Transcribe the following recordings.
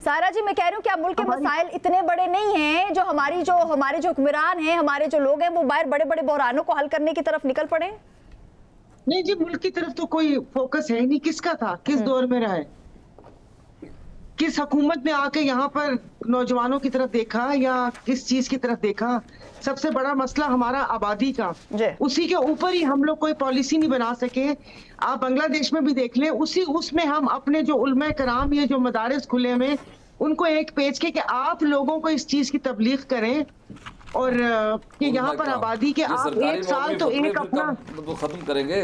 सारा जी, मैं कह रही हूँ क्या मुल्क के मसाइल इतने बड़े नहीं हैं जो हमारे जो हुक्मरान हैं, हमारे जो लोग हैं, वो बाहर बड़े बड़े बहरानों को हल करने की तरफ निकल पड़े? नहीं जी, मुल्क की तरफ तो कोई फोकस है ही नहीं। किसका था, किस दौर में रहा है, किस हुकूमत ने आके यहाँ पर नौजवानों की तरफ देखा या किस चीज की तरफ देखा? सबसे बड़ा मसला हमारा आबादी का, उसी के ऊपर ही हम लोग कोई पॉलिसी नहीं बना सके। आप बांग्लादेश में भी देख लें, उसमें हम अपने जो उलमा कराम, ये जो मदारिस खुले में, उनको एक पेज के कि आप लोगों को इस चीज की तबलीग करें और कि यहाँ पर आबादी के आप एक साल तो एक अपना तो खत्म करेंगे।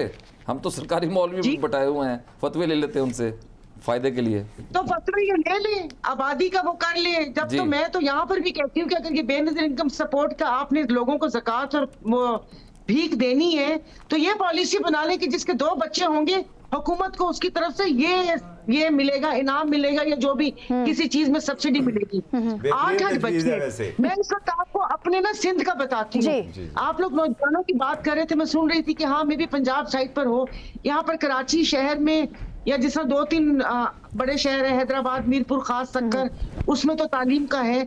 हम तो सरकारी मौलवी बटाए हुए हैं, फतवे ले लेते हैं उनसे फायदे के लिए। तो फतवे ये ले लें, आबादी का वो कर ले। जब तो मैं तो यहाँ पर भी कहती हूँ कि अगर ये बेनज़ीर इनकम सपोर्ट का आपने लोगों को ज़कात और वो भीख देनी है तो ये पॉलिसी बना ले कि जिसके 2 बच्चे होंगे हुकूमत को उसकी तरफ से ये मिलेगा, इनाम मिलेगा या जो भी किसी चीज में सब्सिडी मिलेगी। 8 बच्चे। मैं इस वक्त आपको अपने ना सिंध का बताती हूँ। आप लोग नौजवानों की बात कर रहे थे, मैं सुन रही थी कि हाँ मे भी पंजाब साइड पर हो, यहाँ पर कराची शहर में या जिस 2-3 बड़े शहर है, हैदराबाद, मीरपुर, खास सक्कर, उसमें तो तालीम का है।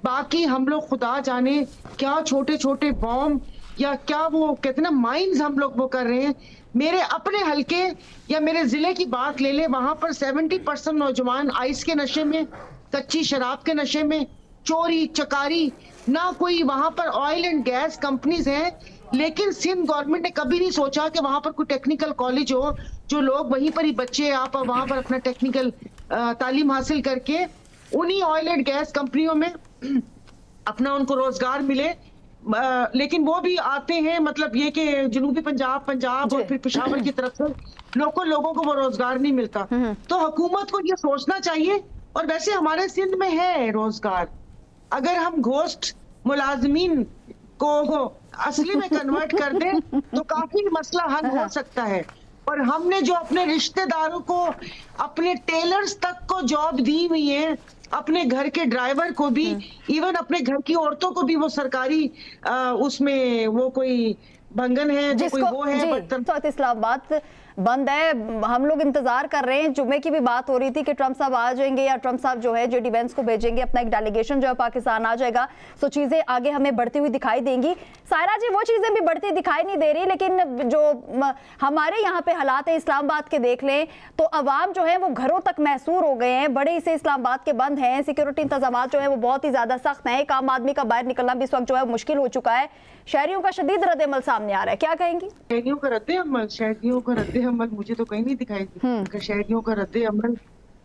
बाकी हम लोग खुदा जाने क्या छोटे छोटे बॉम्ब या क्या वो कहते ना माइंस हम लोग वो कर रहे हैं। मेरे अपने हलके या मेरे जिले की बात ले ले, वहां पर 70% नौजवान आइस के नशे में, कच्ची शराब के नशे में, चोरी चकारी। ना कोई वहां पर ऑयल एंड गैस कंपनीज हैं, लेकिन सिंध गवर्नमेंट ने कभी नहीं सोचा कि वहां पर कोई टेक्निकल कॉलेज हो जो लोग वहीं पर ही बच्चे आप वहां पर अपना टेक्निकल तालीम हासिल करके उन्हीं ऑयल एंड गैस कंपनियों में अपना उनको रोजगार मिले। लेकिन वो भी आते हैं, मतलब ये कि जनूबी पंजाब और फिर पेशावर की तरफ से लोगों को वो रोजगार नहीं मिलता। तो हुकूमत को ये सोचना चाहिए। और वैसे हमारे सिंध में है रोजगार, अगर हम घोस्ट मुलाजमीन को असली में कन्वर्ट कर दें तो काफी मसला हल हो सकता है। और हमने जो अपने रिश्तेदारों को, अपने टेलर्स तक को जॉब दी हुई है, अपने घर के ड्राइवर को भी, इवन अपने घर की औरतों को भी वो सरकारी उसमें वो कोई भंगन है, जो कोई वो है। तो इस्लामाबाद बंद है, हम लोग इंतजार कर रहे हैं। जुमे की भी बात हो रही थी कि ट्रंप साहब आ जाएंगे या ट्रंप साहब जो है जेडी वेंस को भेजेंगे, अपना एक डेलीगेशन जो है पाकिस्तान आ जाएगा, तो चीजें आगे हमें बढ़ती हुई दिखाई देंगी। सायरा जी, वो चीजें भी बढ़ती दिखाई नहीं दे रही, लेकिन जो हमारे यहाँ पे हालात है इस्लामाबाद के देख लें तो अवाम जो है वो घरों तक महसूर हो गए हैं। बड़े हिस्से इस्लामाबाद के बंद हैं, सिक्योरिटी इंतजाम जो है वो बहुत ही ज्यादा सख्त है। एक आम आदमी का बाहर निकलना भी इस वक्त जो है मुश्किल हो चुका है। शहरियों का शदीद रद्द-ए-अमल सामने आ रहा है, क्या कहेंगी? शहरियों का रद्द-ए-अमल मुझे तो कहीं नहीं दिखाई दी। शहरियों का रद्द-ए-अमल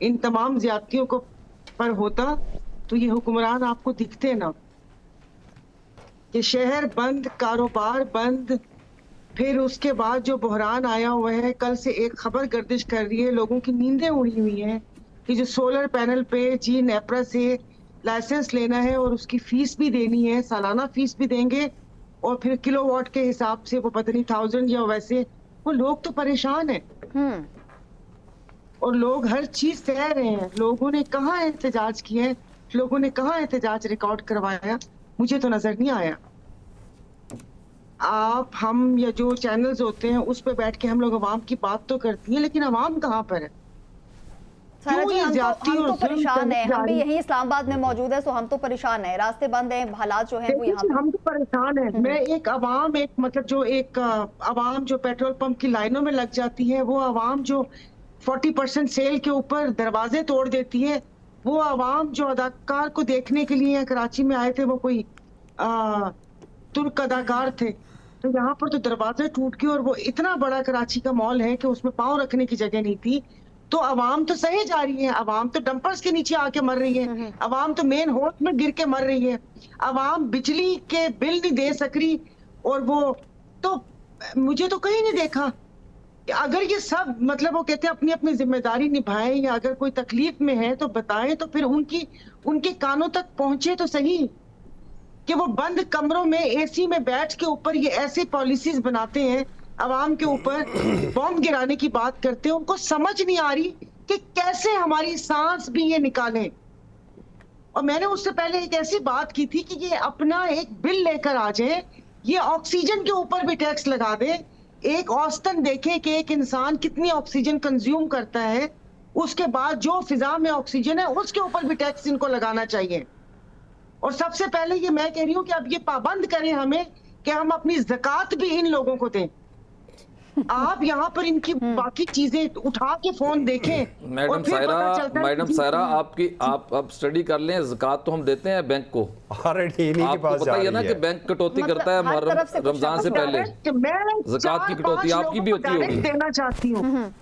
इन तमाम ज्यादतियों को पर होता तो ये हुक्मरान आपको दिखते ना, कि शहर बंद, कारोबार बंद। फिर उसके बाद जो बहरान आया हुआ है, कल से एक खबर गर्दिश कर रही है, लोगों की नींदें उड़ी हुई हैं कि जो सोलर पैनल पे जी नेपरा से लाइसेंस लेना है और उसकी फीस भी देनी है, सालाना फीस भी देंगे और फिर किलोवाट के हिसाब से वो पता नहीं 1000 या वैसे, वो लोग तो परेशान हैं। और लोग हर चीज सह रहे हैं। लोगों ने कहाँ एहतजाज किए, लोगों ने कहाँ एहतजाज रिकॉर्ड करवाया, मुझे तो नजर नहीं आया। आप हम या जो चैनल्स होते हैं उस पे बैठ के हम लोग अवाम की बात तो करती हैं, लेकिन अवाम कहाँ पर है? सारा जी, हम तो परेशान है। हम भी यही इस्लामाबाद में मौजूद है, सो हम तो परेशान है। रास्ते बंद हैं, हालात जो हैं वो यहाँ पे। हम तो परेशान है। मैं एक अवाम, एक मतलब जो एक अवाम जो पेट्रोल पंप की लाइनों में लग जाती है, वो अवाम जो 40% सेल के ऊपर दरवाजे तोड़ देती है, वो अवाम जो अदाकार को देखने के लिए कराची में आए थे, वो कोई तुर्क अदाकार थे, तो यहाँ पर तो दरवाजे टूट गए और वो इतना बड़ा कराची का मॉल है कि उसमें पाँव रखने की जगह नहीं थी। तो अवाम तो सही जा रही है, अवाम तो डंपर्स के नीचे आके मर रही है, अवाम तो मेन होल्ड में गिर के मर रही है, अवाम बिजली के बिल नहीं दे सक रही। और वो तो मुझे तो कहीं नहीं देखा। अगर ये सब मतलब वो कहते हैं अपनी अपनी जिम्मेदारी निभाएं या अगर कोई तकलीफ में है तो बताएं, तो फिर उनके कानों तक पहुंचे तो सही। कि वो बंद कमरों में एसी में बैठ के ऊपर ये ऐसी पॉलिसीज बनाते हैं, अवाम के ऊपर बॉम्ब गिराने की बात करते हैं। उनको समझ नहीं आ रही कि कैसे हमारी सांस भी ये निकालें। और मैंने उससे पहले एक ऐसी बात की थी कि ये अपना एक बिल लेकर आ जाए, ये ऑक्सीजन के ऊपर भी टैक्स लगा दे, एक औसतन देखें कि एक इंसान कितनी ऑक्सीजन कंज्यूम करता है उसके बाद जो फिजा में ऑक्सीजन है उसके ऊपर भी टैक्स इनको लगाना चाहिए। और सबसे पहले ये मैं कह रही हूँ कि अब ये पाबंद करें हमें कि हम अपनी ज़कात भी इन लोगों को दें। आप यहाँ पर इनकी बाकी चीजें उठा के फोन देखें। मैडम सायरा आपकी आप अब स्टडी कर लें, ज़कात तो हम देते हैं बैंक को, आपको पता ही है ना कि बैंक कटौती करता है रमजान से पहले, ज़कात की कटौती आपकी भी होती होगी। देना चाहती हूँ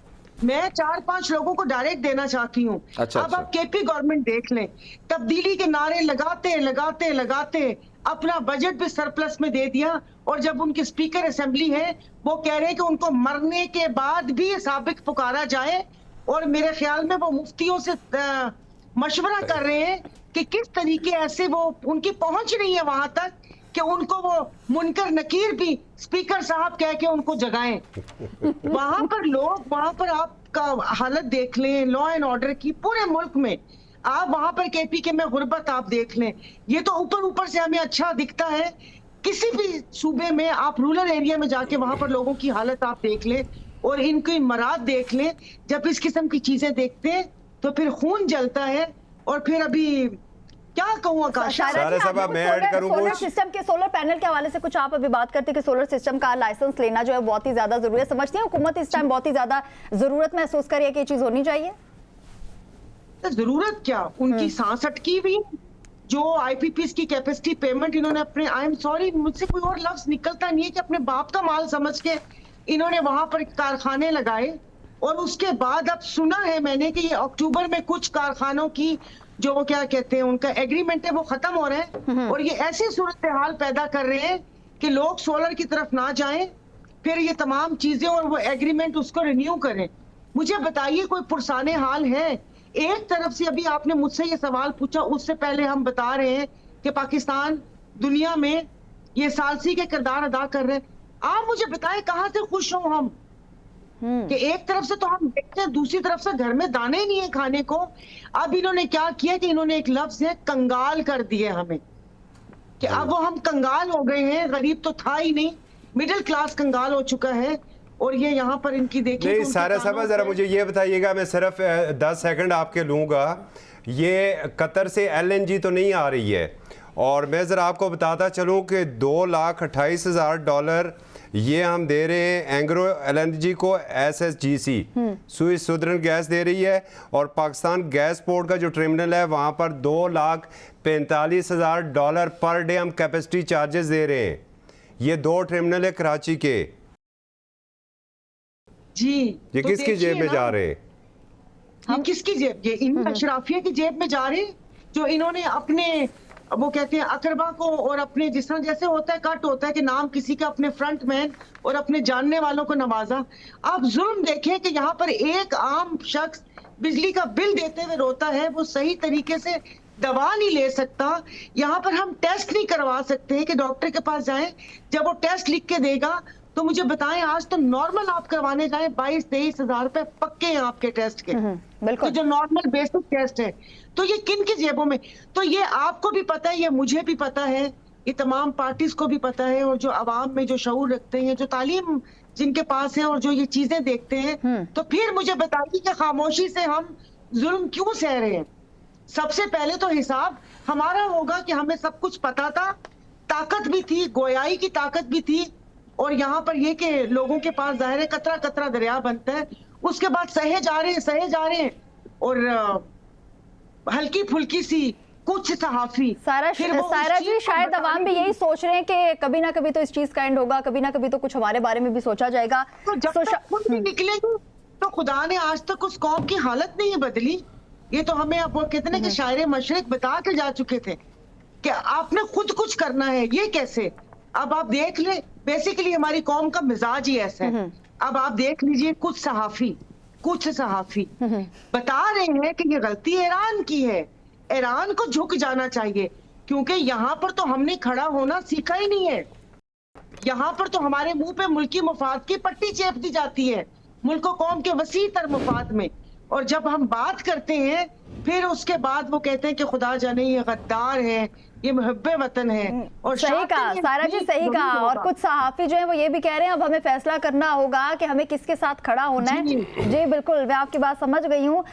मैं 4-5 लोगों को डायरेक्ट देना चाहती हूँ। अब आप केपी गवर्नमेंट देख लें, तब्दीली के नारे लगाते लगाते लगाते अपना बजट भी सरप्लस में दे दिया, और जब उनके स्पीकर असेंबली है वो कह रहे हैं कि उनको मरने के बाद भी साबिक पुकारा जाए, और मेरे ख्याल में वो मुफ्तियों से मशवरा कर रहे हैं कि किस तरीके ऐसे वो उनकी पहुंच नहीं है वहां तक कि उनको वो मुनकर नकीर भी स्पीकर साहब कह के उनको जगाएं। वहां पर लोग, वहां पर आपका हालत देख लें लॉ एंड ऑर्डर की पूरे मुल्क में, आप वहां पर केपी के में गुर्बत आप देख लें। ये तो ऊपर ऊपर से हमें अच्छा दिखता है, किसी भी सूबे में आप रूरल एरिया में जाके वहां पर लोगों की हालत आप देख लें और इनकी मराद देख लें। जब इस किस्म की चीजें देखते हैं तो फिर खून जलता है। और फिर अभी क्या कहूँ आकाश, सोलर सिस्टम के, सोलर पैनल के हवाले से कुछ आप अभी बात करते हैं कि सोलर सिस्टम का लाइसेंस लेना जो है बहुत ही ज्यादा जरूरी है, समझती है हुकूमत इस टाइम बहुत ही ज्यादा जरूरत महसूस कर रही है कि ये चीज होनी चाहिए? जरूरत क्या, उनकी सांस अटकी हुई, जो आईपीपीएस की कैपेसिटी पेमेंट इन्होंने अपने, आई एम सॉरी मुझसे कोई और लफ्ज निकलता नहीं है कि अपने बाप का माल समझ के इन्होंने वहां पर कारखाने लगाए। और उसके बाद अब सुना है मैंने कि ये अक्टूबर में कुछ कारखानों की जो वो क्या कहते हैं उनका एग्रीमेंट है वो खत्म हो रहे हैं, और ये ऐसी सूरत हाल पैदा कर रहे हैं कि लोग सोलर की तरफ ना जाएं, फिर ये तमाम चीजें और वो एग्रीमेंट उसको रिन्यू करें। मुझे बताइए कोई पुरसाने हाल है? एक तरफ से अभी आपने मुझसे ये सवाल पूछा, उससे पहले हम बता रहे हैं कि पाकिस्तान दुनिया में ये सालसी के किरदार अदा कर रहे हैं। आप मुझे बताएं कहां से खुश हो हम कि एक तरफ से तो हम देखते हैं, दूसरी तरफ से घर में दाने नहीं है खाने को। अब इन्होंने क्या किया कि इन्होंने एक लफ्ज है कंगाल कर दिए हमें, कि अब वो हम कंगाल हो गए हैं, गरीब तो था ही नहीं, मिडिल क्लास कंगाल हो चुका है। और ये यहाँ पर इनकी देखिए नहीं सारा साहब जरा मुझे ये बताइएगा, मैं सिर्फ 10 सेकंड आपके लूँगा, ये कतर से LNG तो नहीं आ रही है, और मैं ज़रा आपको बताता चलूँ कि $2,28,000 ये हम दे रहे हैं एंग्रो LNG को, SSGC स्विस सुदर्न गैस दे रही है, और पाकिस्तान गैस पोर्ट का जो टर्मिनल है वहाँ पर $2,45,000 पर डे हम कैपेसिटी चार्जेस दे रहे हैं। ये 2 टर्मिनल है कराची के जी। ये तो किसकी जेब में जा रहे हैं? हम किसकी जेब? ये इन अशराफिया की जेब में जा रहे हैं, जो इन्होंने अपने वो कहते हैं अकरबा को, और अपने जिस तरह जैसे होता है कट होता है कि नाम किसी का, अपने फ्रंट मैन और अपने जानने वालों को नवाजा। आप जुल्म देखें कि यहाँ पर एक आम शख्स बिजली का बिल देते हुए रोता है, वो सही तरीके से दवा नहीं ले सकता। यहाँ पर हम टेस्ट नहीं करवा सकते हैं कि डॉक्टर के पास जाएं, जब वो टेस्ट लिख के देगा तो मुझे बताएं, आज तो नॉर्मल आप करवाने जाएं 22-23 हजार रुपए पक्के हैं आपके टेस्ट के, बिल्कुल, तो जो नॉर्मल बेसिक टेस्ट है। तो ये किन की जेबों में? तो ये आपको भी पता है, ये मुझे भी पता है, ये तमाम पार्टीज को भी पता है, और जो अवाम में जो शऊर रखते हैं, जो तालीम जिनके पास है और जो ये चीजें देखते हैं। तो फिर मुझे बताइए कि खामोशी से हम जुल्म क्यों सह रहे हैं? सबसे पहले तो हिसाब हमारा होगा कि हमें सब कुछ पता था, ताकत भी थी, गोयाई की ताकत भी थी, और यहाँ पर ये कि लोगों के पास जाहिर है कतरा कतरा दरिया बनता है, उसके बाद सहे जा रहे हैं, और हल्की फुल्की सी कुछ सहाफी। सारा जी शायद अवाम भी यही सोच रहे हैं कि कभी ना कभी तो इस चीज का एंड होगा, कभी ना कभी तो कुछ हमारे बारे में भी सोचा जाएगा। तो जब तक खुद नहीं निकलेगी तो खुदा ने आज तक उस कौम की हालत नहीं बदली। ये तो हमें अब वो कहते हैं कि शायर मशरिक बता के जा चुके थे कि आपने खुद कुछ करना है। ये कैसे? अब आप देख ले, बेसिकली हमारी कौम का मिजाज ही ऐसा है। अब आप देख लीजिए, कुछ सहाफी बता रहे हैं कि ये गलती ईरान की है, ईरान को झुक जाना चाहिए, क्योंकि यहाँ पर तो हमने खड़ा होना सीखा ही नहीं है। यहाँ पर तो हमारे मुंह पे मुल्की मफाद की पट्टी चेप दी जाती है, मुल्क कौम के वसी तर मफाद में। और जब हम बात करते हैं फिर उसके बाद वो कहते हैं कि खुदा जाने ये गद्दार है, ये मुहब्बे वतन है। और सही कहा सारा जी, सही कहा। और कुछ सहाफी जो है वो ये भी कह रहे हैं अब हमें फैसला करना होगा कि हमें किसके साथ खड़ा होना है। जी बिल्कुल, मैं आपकी बात समझ गई हूँ।